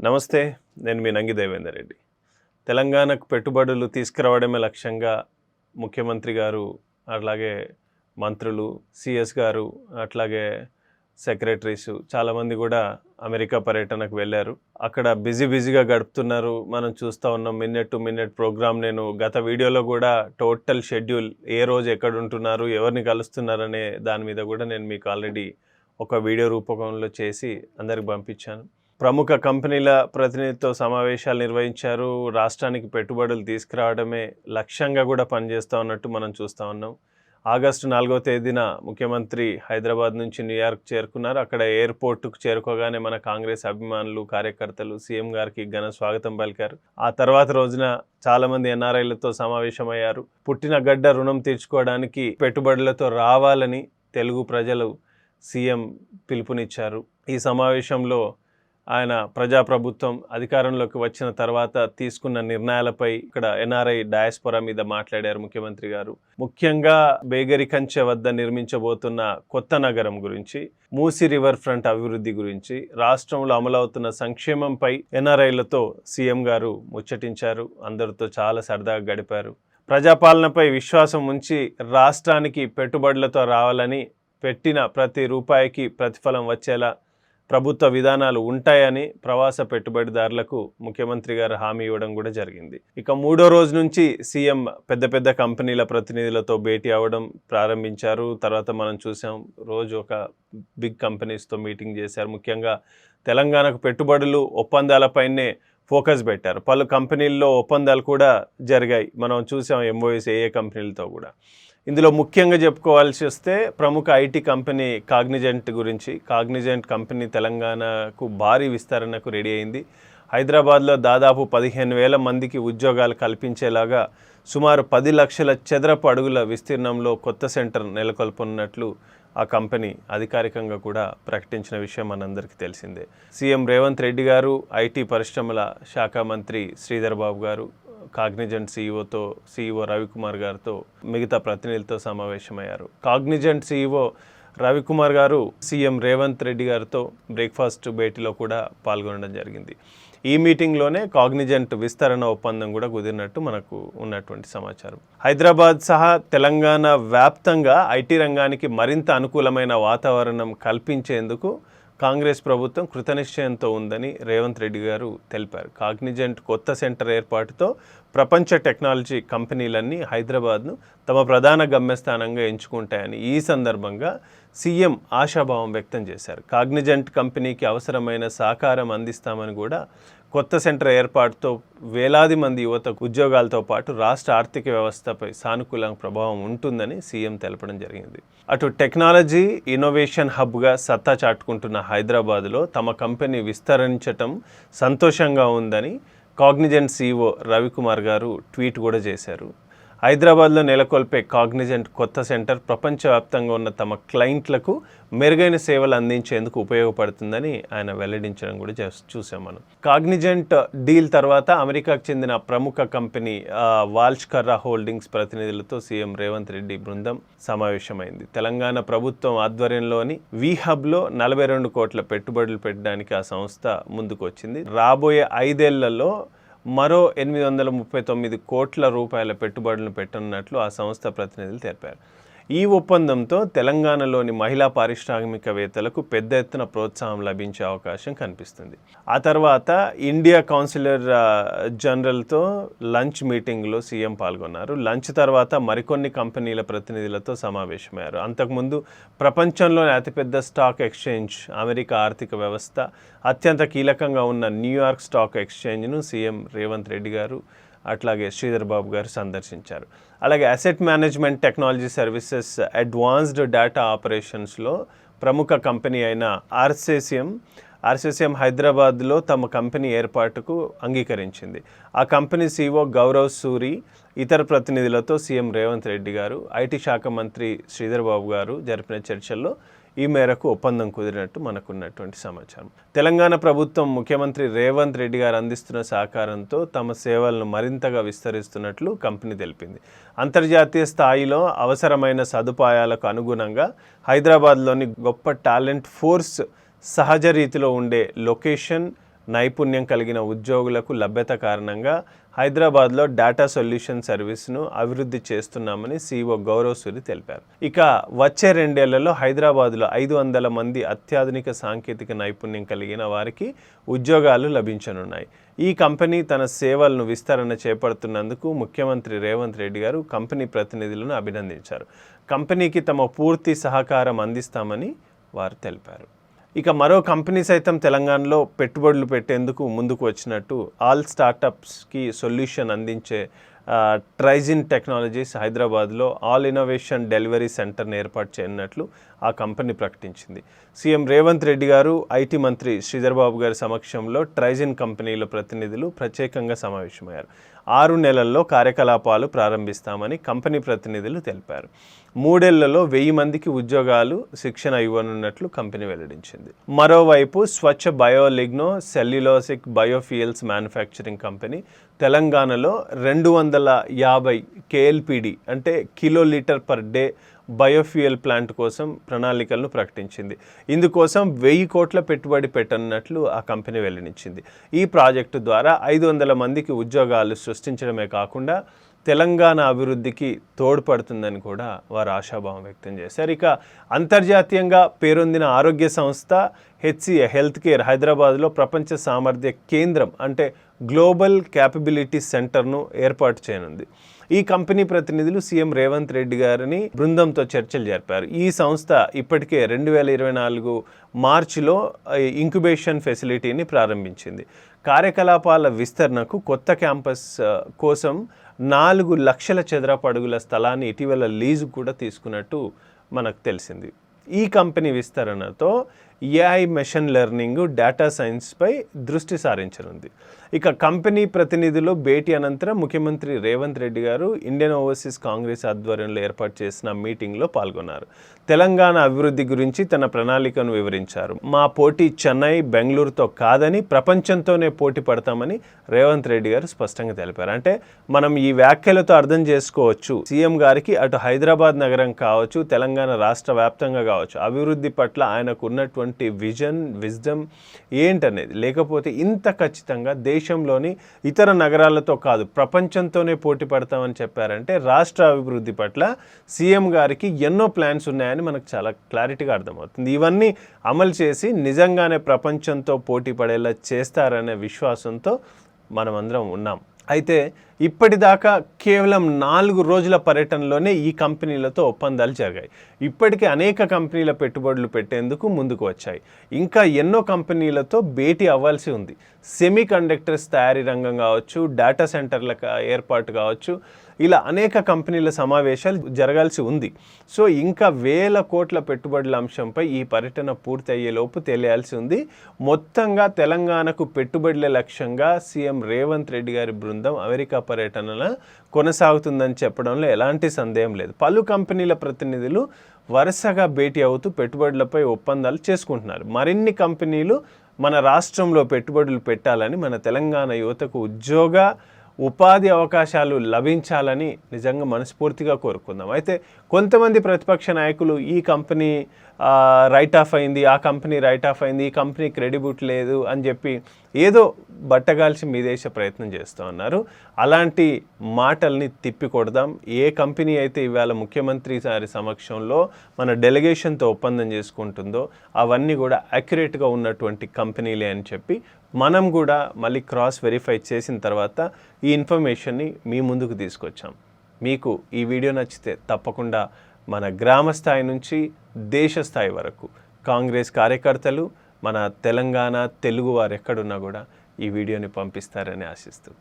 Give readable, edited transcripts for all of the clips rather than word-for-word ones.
నమస్తే. నేను మీ నంగి దేవేందర్ రెడ్డి. తెలంగాణకు పెట్టుబడులు తీసుకురావడమే లక్ష్యంగా ముఖ్యమంత్రి గారు, అట్లాగే మంత్రులు, సీఎస్ గారు, అట్లాగే సెక్రటరీసు చాలామంది కూడా అమెరికా పర్యటనకు వెళ్ళారు. అక్కడ బిజీగా గడుపుతున్నారు. మనం చూస్తూ ఉన్నాం. మినిట్ టు మినిట్ ప్రోగ్రామ్ నేను గత వీడియోలో కూడా టోటల్ షెడ్యూల్ ఏ రోజు ఎక్కడ ఉంటున్నారు, ఎవరిని కలుస్తున్నారనే దాని మీద కూడా నేను మీకు ఆల్రెడీ ఒక వీడియో రూపకంలో చేసి అందరికి పంపించాను. ప్రముఖ కంపెనీల ప్రతినిధితో సమావేశాలు నిర్వహించారు. రాష్ట్రానికి పెట్టుబడులు తీసుకురావడమే లక్ష్యంగా కూడా పనిచేస్తూ ఉన్నట్టు మనం చూస్తూ ఉన్నాం. ఆగస్టు 4వ తేదీన ముఖ్యమంత్రి హైదరాబాద్ నుంచి న్యూయార్క్ చేరుకున్నారు. అక్కడ ఎయిర్పోర్టుకు చేరుకోగానే మన కాంగ్రెస్ అభిమానులు, కార్యకర్తలు సీఎం గారికి ఘన స్వాగతం పలికారు. ఆ తర్వాత రోజున చాలామంది ఎన్ఆర్ఐలతో సమావేశమయ్యారు. పుట్టిన గడ్డ రుణం తీర్చుకోవడానికి పెట్టుబడులతో రావాలని తెలుగు ప్రజలు సీఎం పిలుపునిచ్చారు. ఈ సమావేశంలో ఆయన ప్రజాప్రభుత్వం అధికారంలోకి వచ్చిన తర్వాత తీసుకున్న నిర్ణయాలపై ఇక్కడ ఎన్ఆర్ఐ డయాస్పోరా మీద మాట్లాడారు ముఖ్యమంత్రి గారు. ముఖ్యంగా బేగరి కంచె వద్ద నిర్మించబోతున్న కొత్త నగరం గురించి, మూసీ రివర్ ఫ్రంట్ అభివృద్ధి గురించి, రాష్ట్రంలో అమలవుతున్న సంక్షేమంపై ఎన్ఆర్ఐలతో సీఎం గారు ముచ్చటించారు. అందరితో చాలా సరదాగా గడిపారు. ప్రజాపాలనపై విశ్వాసం ఉంచి రాష్ట్రానికి పెట్టుబడులతో రావాలని, పెట్టిన ప్రతి రూపాయికి ప్రతిఫలం వచ్చేలా ప్రభుత్వ విధానాలు ఉంటాయని ప్రవాస పెట్టుబడిదారులకు ముఖ్యమంత్రి గారు హామీ ఇవ్వడం కూడా జరిగింది. ఇక 3వ రోజు నుంచి సీఎం పెద్ద కంపెనీల ప్రతినిధులతో భేటీ అవ్వడం ప్రారంభించారు. తర్వాత మనం చూసాం, రోజు ఒక బిగ్ కంపెనీస్తో మీటింగ్ చేశారు. ముఖ్యంగా తెలంగాణకు పెట్టుబడులు ఒప్పందాలపైనే ఫోకస్ పెట్టారు. పలు కంపెనీల్లో ఒప్పందాలు కూడా జరిగాయి. మనం చూసాం ఎంఓఎస్ ఏ కంపెనీలతో కూడా. ఇందులో ముఖ్యంగా చెప్పుకోవాల్సి వస్తే ప్రముఖ ఐటీ కంపెనీ కాగ్నిజెంట్ గురించి. కాగ్నిజెంట్ కంపెనీ తెలంగాణకు భారీ విస్తరణకు రెడీ అయింది. హైదరాబాద్లో దాదాపు 15,000 మందికి ఉద్యోగాలు కల్పించేలాగా సుమారు 10 లక్షల చదరపు అడుగుల విస్తీర్ణంలో కొత్త సెంటర్ నెలకొల్పనున్నట్లు ఆ కంపెనీ అధికారికంగా కూడా ప్రకటించిన విషయం మనందరికీ తెలిసిందే. సీఎం రేవంత్ రెడ్డి గారు, ఐటీ పరిశ్రమల శాఖ మంత్రి శ్రీధర్ బాబు గారు, కాగ్నిజెంట్ సీఈఓ రవికుమార్ గారితో, మిగతా ప్రతినిధులతో సమావేశమయ్యారు. కాగ్నిజెంట్ సీఈఓ రవికుమార్ గారు సీఎం రేవంత్ రెడ్డి గారితో బ్రేక్ఫాస్ట్ భేటీలో కూడా పాల్గొనడం జరిగింది. ఈ మీటింగ్లోనే కాగ్నిజెంట్ విస్తరణ ఒప్పందం కూడా కుదిరినట్టు మనకు ఉన్నటువంటి సమాచారం. హైదరాబాద్ సహా తెలంగాణ వ్యాప్తంగా ఐటీ రంగానికి మరింత అనుకూలమైన వాతావరణం కల్పించేందుకు కాంగ్రెస్ ప్రభుత్వం కృతనిశ్చయంతో ఉందని రేవంత్ రెడ్డి గారు తెలిపారు. కాగ్నిజెంట్ కొత్త సెంటర్ ఏర్పాటుతో ప్రపంచ టెక్నాలజీ కంపెనీలన్నీ హైదరాబాద్ను తమ ప్రధాన గమ్యస్థానంగా ఎంచుకుంటాయని ఈ సందర్భంగా సీఎం ఆశాభావం వ్యక్తం చేశారు. కాగ్నిజెంట్ కంపెనీకి అవసరమైన సహకారం అందిస్తామని కూడా, కొత్త సెంటర్ ఏర్పాటుతో వేలాది మంది యువతకు ఉద్యోగాలతో పాటు రాష్ట్ర ఆర్థిక వ్యవస్థపై సానుకూల ప్రభావం ఉంటుందని సీఎం తెలపడం జరిగింది. అటు టెక్నాలజీ ఇన్నోవేషన్ హబ్గా సత్తా చాటుకుంటున్న హైదరాబాద్లో తమ కంపెనీ విస్తరించటం సంతోషంగా ఉందని కాగ్నిజెంట్ సీఈఓ రవికుమార్ గారు ట్వీట్ కూడా చేశారు. హైదరాబాద్లో నెలకొల్పే కాగ్నిజెంట్ కొత్త సెంటర్ ప్రపంచవ్యాప్తంగా ఉన్న తమ క్లయింట్లకు మెరుగైన సేవలు అందించేందుకు ఉపయోగపడుతుందని ఆయన వెల్లడించడం కూడా చూసాం మనం. కాగ్నిజెంట్ డీల్ తర్వాత అమెరికాకు చెందిన ప్రముఖ కంపెనీ వాల్ష్కర్రా హోల్డింగ్స్ ప్రతినిధులతో సీఎం రేవంత్ రెడ్డి బృందం సమావేశమైంది. తెలంగాణ ప్రభుత్వం ఆధ్వర్యంలోని వీహబ్లో 42 కోట్ల పెట్టుబడులు పెట్టడానికి ఆ సంస్థ ముందుకు వచ్చింది. రాబోయే 5 ఏళ్లలో మరో 839 కోట్ల రూపాయల పెట్టుబడులను పెట్టనున్నట్లు ఆ సంస్థ ప్రతినిధులు తెలిపారు. ఈ ఒప్పందంతో తెలంగాణలోని మహిళా పారిశ్రామికవేత్తలకు పెద్ద ఎత్తున ప్రోత్సాహం లభించే అవకాశం కనిపిస్తుంది. ఆ తర్వాత ఇండియా కౌన్సిలర్ జనరల్తో లంచ్ మీటింగ్లో సీఎం పాల్గొన్నారు. లంచ్ తర్వాత మరికొన్ని కంపెనీల ప్రతినిధులతో సమావేశమయ్యారు. అంతకుముందు ప్రపంచంలోని అతిపెద్ద స్టాక్ ఎక్స్చేంజ్, అమెరికా ఆర్థిక వ్యవస్థ అత్యంత కీలకంగా ఉన్న న్యూయార్క్ స్టాక్ ఎక్స్చేంజ్ను సీఎం రేవంత్ రెడ్డి గారు, అట్లాగే శ్రీధర్ బాబు గారు సందర్శించారు. అలాగే asset management technology services, advanced data ఆపరేషన్స్లో ప్రముఖ కంపెనీ అయిన ఆర్సీసీఎం హైదరాబాద్లో తమ కంపెనీ ఏర్పాటుకు అంగీకరించింది. ఆ కంపెనీ సీఈఓ గౌరవ్ సూరి, ఇతర ప్రతినిధులతో సీఎం రేవంత్ రెడ్డి గారు, ఐటీ శాఖ మంత్రి శ్రీధర్ బాబు గారు జరిపిన చర్చల్లో ఈ మేరకు ఒప్పందం కుదిరినట్టు మనకున్నటువంటి సమాచారం. తెలంగాణ ప్రభుత్వం ముఖ్యమంత్రి రేవంత్ రెడ్డి గారు అందిస్తున్న సహకారంతో తమ సేవలను మరింతగా విస్తరిస్తున్నట్లు కంపెనీ తెలిపింది. అంతర్జాతీయ స్థాయిలో అవసరమైన సదుపాయాలకు అనుగుణంగా హైదరాబాద్లోని గొప్ప టాలెంట్ ఫోర్స్ సహజ రీతిలో ఉండే లొకేషన్, నైపుణ్యం కలిగిన ఉద్యోగులకు లభ్యత కారణంగా హైదరాబాద్లో డేటా సొల్యూషన్ సర్వీస్ను అభివృద్ధి చేస్తున్నామని CEO గౌరవ్ సూరి తెలిపారు. ఇక వచ్చే 2 ఏళ్లలో హైదరాబాద్లో 500 మంది అత్యాధునిక సాంకేతిక నైపుణ్యం కలిగిన వారికి ఉద్యోగాలు లభించనున్నాయి. ఈ కంపెనీ తన సేవలను విస్తరణ చేపడుతున్నందుకు ముఖ్యమంత్రి రేవంత్ రెడ్డి గారు కంపెనీ ప్రతినిధులను అభినందించారు. కంపెనీకి తమ పూర్తి సహకారం అందిస్తామని వారు తెలిపారు. ఇక మరో కంపెనీ సైతం తెలంగాణలో పెట్టుబడులు పెట్టేందుకు ముందుకు వచ్చినట్టు ఆల్ స్టార్టప్స్కి సొల్యూషన్ అందించే ట్రైజిన్ టెక్నాలజీస్ హైదరాబాద్లో ఆల్ ఇన్నోవేషన్ డెలివరీ సెంటర్ని ఏర్పాటు చేయనున్నట్లు ఆ కంపెనీ ప్రకటించింది. సీఎం రేవంత్ రెడ్డి గారు, ఐటీ మంత్రి శ్రీధర్ బాబు గారి సమక్షంలో ట్రైజిన్ కంపెనీల ప్రతినిధులు ప్రత్యేకంగా సమావేశమయ్యారు. 6 నెలల్లో కార్యకలాపాలు ప్రారంభిస్తామని కంపెనీ ప్రతినిధులు తెలిపారు. 3 ఏళ్లలో 1000 మందికి ఉద్యోగాలు శిక్షణ ఇవ్వనున్నట్లు కంపెనీ వెల్లడించింది. మరోవైపు స్వచ్ఛ బయోలిగ్నో సెల్యులోసిక్ బయోఫ్యూయల్స్ మ్యానుఫ్యాక్చరింగ్ కంపెనీ తెలంగాణలో 250 KLPD అంటే కిలోలీటర్ పర్ డే బయోఫ్యూయల్ ప్లాంట్ కోసం ప్రణాళికలను ప్రకటించింది. ఇందుకోసం 1000 కోట్ల పెట్టుబడి పెట్టనున్నట్లు ఆ కంపెనీ వెల్లడించింది. ఈ ప్రాజెక్టు ద్వారా 500 మందికి ఉద్యోగాలు సృష్టించడమే కాకుండా తెలంగాణ అభివృద్ధికి తోడ్పడుతుందని కూడా వారు ఆశాభావం వ్యక్తం చేశారు. ఇక అంతర్జాతీయంగా పేరొందిన ఆరోగ్య సంస్థ HCA హెల్త్ కేర్ హైదరాబాద్లో ప్రపంచ సామర్థ్య కేంద్రం అంటే గ్లోబల్ క్యాపబిలిటీ సెంటర్ను ఏర్పాటు చేయనుంది. ఈ కంపెనీ ప్రతినిధులు సీఎం రేవంత్ రెడ్డి గారిని బృందంతో చర్చలు జరిపారు. ఈ సంస్థ ఇప్పటికే 2024 మార్చిలో ఇంక్యుబేషన్ ఫెసిలిటీని ప్రారంభించింది. కార్యకలాపాల విస్తరణకు కొత్త క్యాంపస్ కోసం 4 లక్షల చదరపు అడుగుల స్థలాన్ని ఇటీవల లీజు కూడా తీసుకున్నట్టు మనకు తెలిసింది. ఈ కంపెనీ విస్తరణతో AI మెషిన్ లెర్నింగ్, డేటా సైన్స్పై దృష్టి సారించనుంది. ఇక కంపెనీ ప్రతినిధులు భేటీ అనంతరం ముఖ్యమంత్రి రేవంత్ రెడ్డి గారు ఇండియన్ ఓవర్సీస్ కాంగ్రెస్ ఆధ్వర్యంలో ఏర్పాటు చేసిన మీటింగ్లో పాల్గొన్నారు. తెలంగాణ అభివృద్ధి గురించి తన ప్రణాళికను వివరించారు. మా పోటీ చెన్నై, బెంగళూరుతో కాదని ప్రపంచంతోనే పోటీ పడతామని రేవంత్ రెడ్డి గారు స్పష్టంగా తెలిపారు. అంటే మనం ఈ వ్యాఖ్యలతో అర్థం చేసుకోవచ్చు, సీఎం గారికి అటు హైదరాబాద్ నగరం కావచ్చు, తెలంగాణ రాష్ట్ర వ్యాప్తంగా కావచ్చు, అభివృద్ధి పట్ల ఆయనకు ఉన్నటువంటి విజ్డమ్ ఏంటనేది. లేకపోతే ఇంత ఖచ్చితంగా దేశంలోని ఇతర నగరాలతో కాదు ప్రపంచంతోనే పోటీ పడతామని చెప్పారంటే రాష్ట్ర అభివృద్ధి పట్ల సీఎం గారికి ఎన్నో ప్లాన్స్ ఉన్నాయని మనకు చాలా క్లారిటీగా అర్థమవుతుంది. ఇవన్నీ అమలు చేసి నిజంగానే ప్రపంచంతో పోటీ పడేలా చేస్తారనే విశ్వాసంతో మనమందరం ఉన్నాం. అయితే ఇప్పటిదాకా కేవలం 4 రోజుల పర్యటనలోనే ఈ కంపెనీలతో ఒప్పందాలు జరిగాయి. ఇప్పటికే అనేక కంపెనీల పెట్టుబడులు పెట్టేందుకు ముందుకు వచ్చాయి. ఇంకా ఎన్నో కంపెనీలతో భేటీ అవ్వాల్సి ఉంది. సెమీ కండక్టర్స్ తయారీ రంగం కావచ్చు, డేటా సెంటర్ల ఏర్పాటు కావచ్చు, ఇలా అనేక కంపెనీల సమావేశాలు జరగాల్సి ఉంది. సో ఇంకా 1000 కోట్ల పెట్టుబడుల అంశంపై ఈ పర్యటన పూర్తి అయ్యేలోపు తెలియాల్సి ఉంది. మొత్తంగా తెలంగాణకు పెట్టుబడుల లక్ష్యంగా సీఎం రేవంత్ రెడ్డి గారి బృందం అమెరికా పర్యటనలో కొనసాగుతుందని చెప్పడంలో ఎలాంటి సందేహం లేదు. పలు కంపెనీల ప్రతినిధులు వరుసగా భేటీ అవుతూ పెట్టుబడులపై ఒప్పందాలు చేసుకుంటున్నారు. మరిన్ని కంపెనీలు మన రాష్ట్రంలో పెట్టుబడులు పెట్టాలని, మన తెలంగాణ యువతకు ఉపాధి అవకాశాలు లభించాలని నిజంగా మనస్ఫూర్తిగా కోరుకుందాం. అయితే కొంతమంది ప్రతిపక్ష నాయకులు ఈ కంపెనీ రైట్ ఆఫ్ అయింది, ఆ కంపెనీ రైట్ ఆఫ్ అయింది, ఈ కంపెనీ క్రెడిబిలిటీ లేదు అని చెప్పి ఏదో బట్టగాల్చి మీదేసే ప్రయత్నం చేస్తూ ఉన్నారు. అలాంటి మాటల్ని తిప్పికొడదాం. ఏ కంపెనీ అయితే ఇవాళ ముఖ్యమంత్రి గారి సమక్షంలో మన డెలిగేషన్తో ఒప్పందం చేసుకుంటుందో అవన్నీ కూడా అక్యురేట్గా ఉన్నటువంటి కంపెనీలే అని చెప్పి మనం కూడా మళ్ళీ క్రాస్ వెరిఫై చేసిన తర్వాత ఈ ఇన్ఫర్మేషన్ని మీ ముందుకు తీసుకొచ్చాం. మీకు ఈ వీడియో నచ్చితే తప్పకుండా మన గ్రామ స్థాయి నుంచి దేశ స్థాయి వరకు కాంగ్రెస్ కార్యకర్తలు, మన తెలంగాణ తెలుగు వారు ఎక్కడున్నా కూడా ఈ వీడియోని పంపిస్తారని ఆశిస్తూ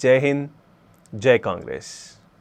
జై హింద్, జై కాంగ్రెస్.